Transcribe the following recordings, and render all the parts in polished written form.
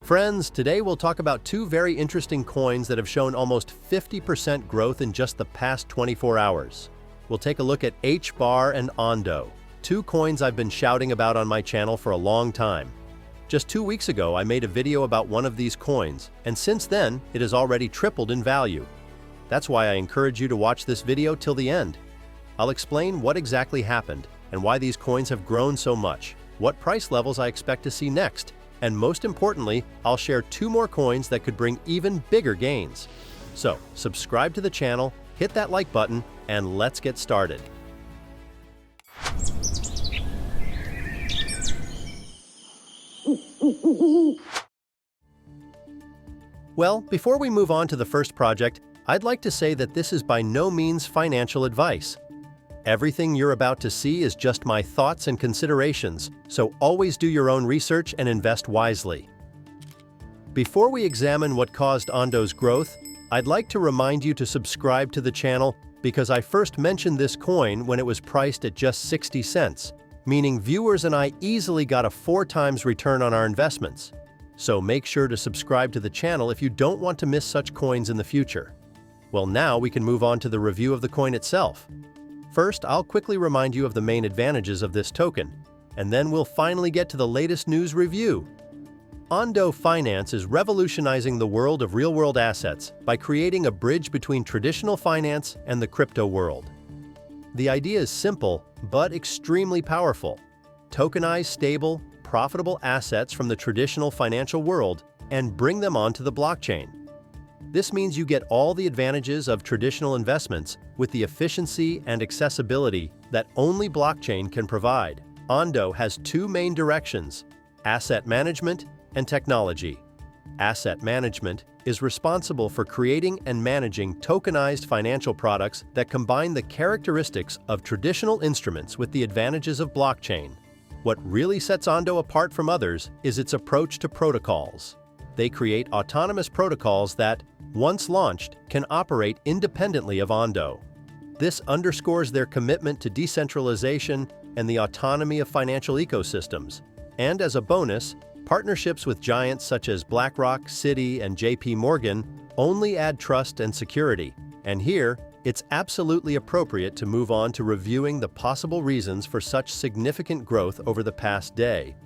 Friends, today we'll talk about two very interesting coins that have shown almost 50% growth in just the past 24 hours. We'll take a look at HBAR and Ondo, two coins I've been shouting about on my channel for a long time. Just 2 weeks ago, I made a video about one of these coins, and since then, it has already tripled in value. That's why I encourage you to watch this video till the end. I'll explain what exactly happened and why these coins have grown so much, what price levels I expect to see next, and most importantly, I'll share two more coins that could bring even bigger gains. So, subscribe to the channel, hit that like button, and let's get started. Well, before we move on to the first project, I'd like to say that this is by no means financial advice. Everything you're about to see is just my thoughts and considerations, so always do your own research and invest wisely. Before we examine what caused Ondo's growth, I'd like to remind you to subscribe to the channel because I first mentioned this coin when it was priced at just 60 cents, meaning viewers and I easily got a 4 times return on our investments. So make sure to subscribe to the channel if you don't want to miss such coins in the future. Well, now we can move on to the review of the coin itself. First, I'll quickly remind you of the main advantages of this token, and then we'll finally get to the latest news review. Ondo Finance is revolutionizing the world of real-world assets by creating a bridge between traditional finance and the crypto world. The idea is simple, but extremely powerful. Tokenize stable, profitable assets from the traditional financial world and bring them onto the blockchain. This means you get all the advantages of traditional investments with the efficiency and accessibility that only blockchain can provide. Ondo has two main directions: asset management and technology. Asset management is responsible for creating and managing tokenized financial products that combine the characteristics of traditional instruments with the advantages of blockchain. What really sets Ondo apart from others is its approach to protocols. They create autonomous protocols that, once launched, can operate independently of Ondo. This underscores their commitment to decentralization and the autonomy of financial ecosystems. And as a bonus, partnerships with giants such as BlackRock, Citi, and JP Morgan only add trust and security. And here, it's absolutely appropriate to move on to reviewing the possible reasons for such significant growth over the past day.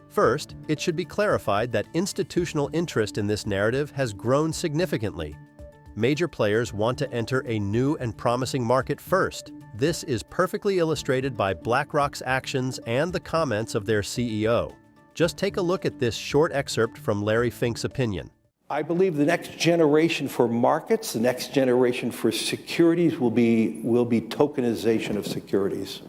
First, it should be clarified that institutional interest in this narrative has grown significantly. Major players want to enter a new and promising market first. This is perfectly illustrated by BlackRock's actions and the comments of their CEO. Just take a look at this short excerpt from Larry Fink's opinion. I believe the next generation for markets, the next generation for securities will be tokenization of securities.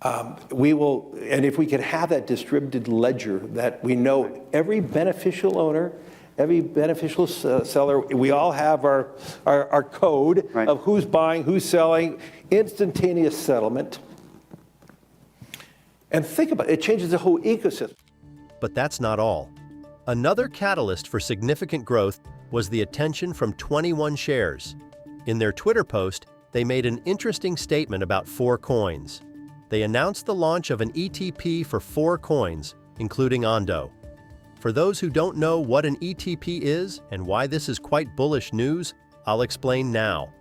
And if we can have that distributed ledger that we know every beneficial owner, every beneficial seller, we all have our code of who's buying, who's selling, instantaneous settlement. And think about it, it changes the whole ecosystem. But that's not all. Another catalyst for significant growth was the attention from 21 shares. In their Twitter post, they made an interesting statement about 4 coins. They announced the launch of an ETP for 4 coins, including Ondo. For those who don't know what an ETP is and why this is quite bullish news, I'll explain now.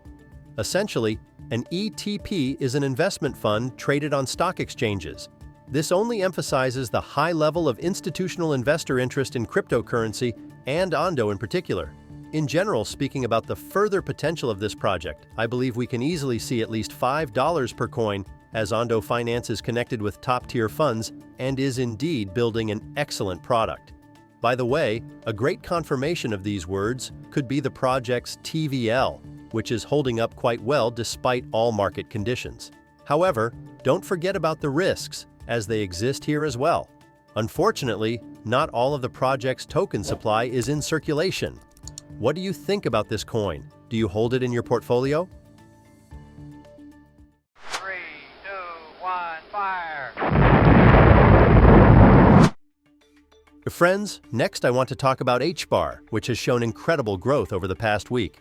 Essentially, an ETP is an investment fund traded on stock exchanges. This only emphasizes the high level of institutional investor interest in cryptocurrency and Ondo in particular. In general, speaking about the further potential of this project, I believe we can easily see at least $5 per coin, as Ondo Finance is connected with top-tier funds and is indeed building an excellent product. By the way, a great confirmation of these words could be the project's TVL, which is holding up quite well despite all market conditions. However, don't forget about the risks, as they exist here as well. Unfortunately, not all of the project's token supply is in circulation. What do you think about this coin? Do you hold it in your portfolio? 3, 2, 1, fire! Friends, next I want to talk about HBAR, which has shown incredible growth over the past week.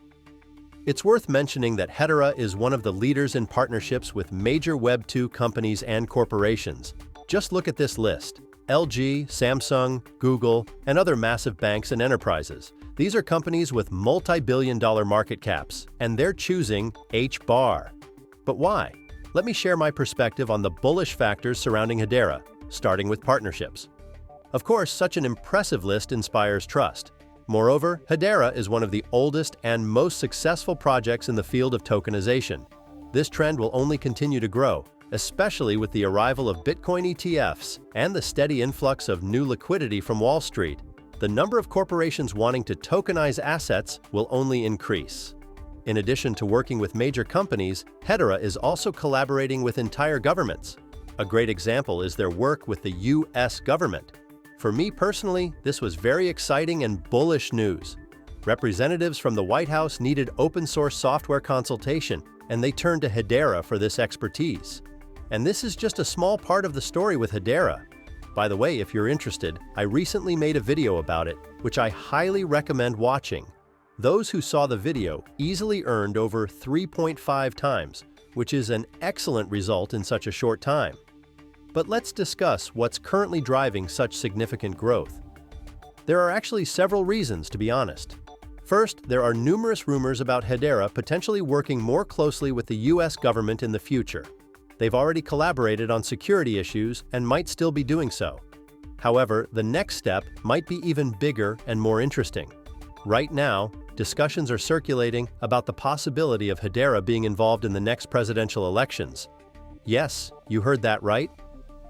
It's worth mentioning that Hedera is one of the leaders in partnerships with major Web2 companies and corporations. Just look at this list. LG, Samsung, Google, and other massive banks and enterprises. These are companies with multi-billion-dollar market caps, and they're choosing HBAR. But why? Let me share my perspective on the bullish factors surrounding Hedera, starting with partnerships. Of course, such an impressive list inspires trust. Moreover, Hedera is one of the oldest and most successful projects in the field of tokenization. This trend will only continue to grow, especially with the arrival of Bitcoin ETFs and the steady influx of new liquidity from Wall Street. The number of corporations wanting to tokenize assets will only increase. In addition to working with major companies, Hedera is also collaborating with entire governments. A great example is their work with the US government. For me personally, this was very exciting and bullish news. Representatives from the White House needed open-source software consultation, and they turned to Hedera for this expertise. And this is just a small part of the story with Hedera. By the way, if you're interested, I recently made a video about it, which I highly recommend watching. Those who saw the video easily earned over 3.5 times, which is an excellent result in such a short time. But let's discuss what's currently driving such significant growth. There are actually several reasons, to be honest. First, there are numerous rumors about Hedera potentially working more closely with the US government in the future. They've already collaborated on security issues and might still be doing so. However, the next step might be even bigger and more interesting. Right now, discussions are circulating about the possibility of Hedera being involved in the next presidential elections. Yes, you heard that right.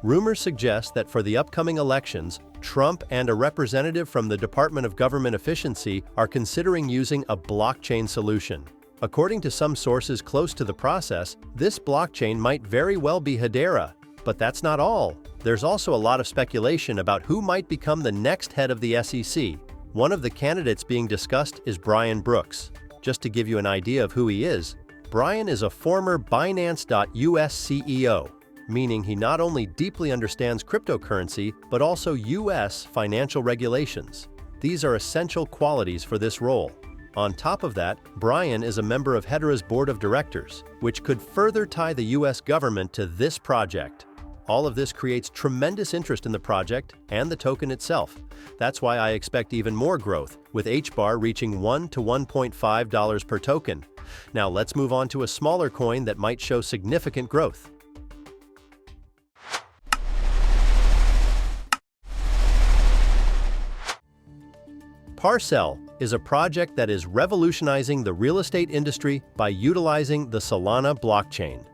Rumors suggest that for the upcoming elections, Trump and a representative from the Department of Government Efficiency are considering using a blockchain solution. According to some sources close to the process, this blockchain might very well be Hedera. But that's not all. There's also a lot of speculation about who might become the next head of the SEC. One of the candidates being discussed is Brian Brooks. Just to give you an idea of who he is, Brian is a former Binance.US CEO, meaning he not only deeply understands cryptocurrency, but also US financial regulations. These are essential qualities for this role. On top of that, Brian is a member of Hedera's board of directors, which could further tie the US government to this project. All of this creates tremendous interest in the project and the token itself. That's why I expect even more growth, with HBAR reaching $1 to $1.5 per token. Now let's move on to a smaller coin that might show significant growth. Parcel is a project that is revolutionizing the real estate industry by utilizing the Solana blockchain.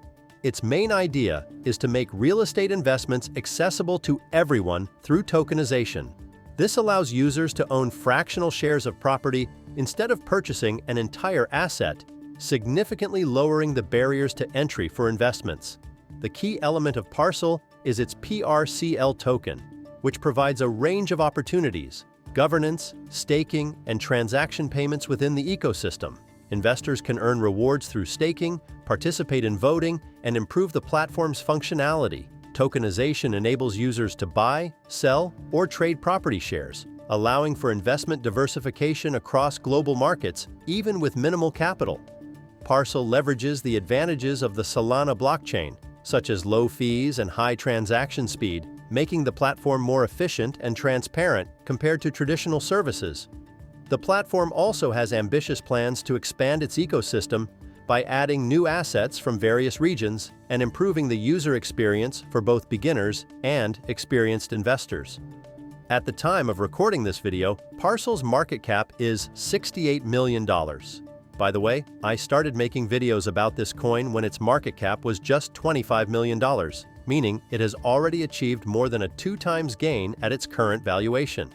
Its main idea is to make real estate investments accessible to everyone through tokenization. This allows users to own fractional shares of property instead of purchasing an entire asset, significantly lowering the barriers to entry for investments. The key element of Parcel is its PRCL token, which provides a range of opportunities: governance, staking, and transaction payments within the ecosystem. Investors can earn rewards through staking, participate in voting, and improve the platform's functionality. Tokenization enables users to buy, sell, or trade property shares, allowing for investment diversification across global markets, even with minimal capital. Parcel leverages the advantages of the Solana blockchain, such as low fees and high transaction speed, making the platform more efficient and transparent compared to traditional services. The platform also has ambitious plans to expand its ecosystem by adding new assets from various regions and improving the user experience for both beginners and experienced investors. At the time of recording this video, Parcel's market cap is $68 million. By the way, I started making videos about this coin when its market cap was just $25 million. Meaning it has already achieved more than a 2x gain at its current valuation.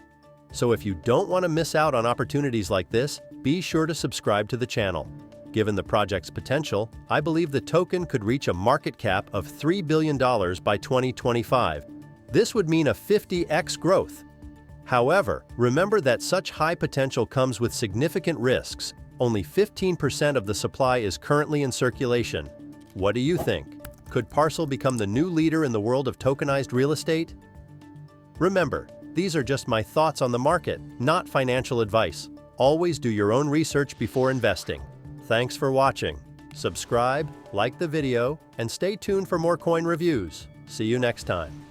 So if you don't want to miss out on opportunities like this, be sure to subscribe to the channel. Given the project's potential, I believe the token could reach a market cap of $3 billion by 2025. This would mean a 50x growth. However, remember that such high potential comes with significant risks. Only 15% of the supply is currently in circulation. What do you think? Could Parcel become the new leader in the world of tokenized real estate? Remember, these are just my thoughts on the market, not financial advice. Always do your own research before investing. Thanks for watching. Subscribe, like the video, and stay tuned for more coin reviews. See you next time.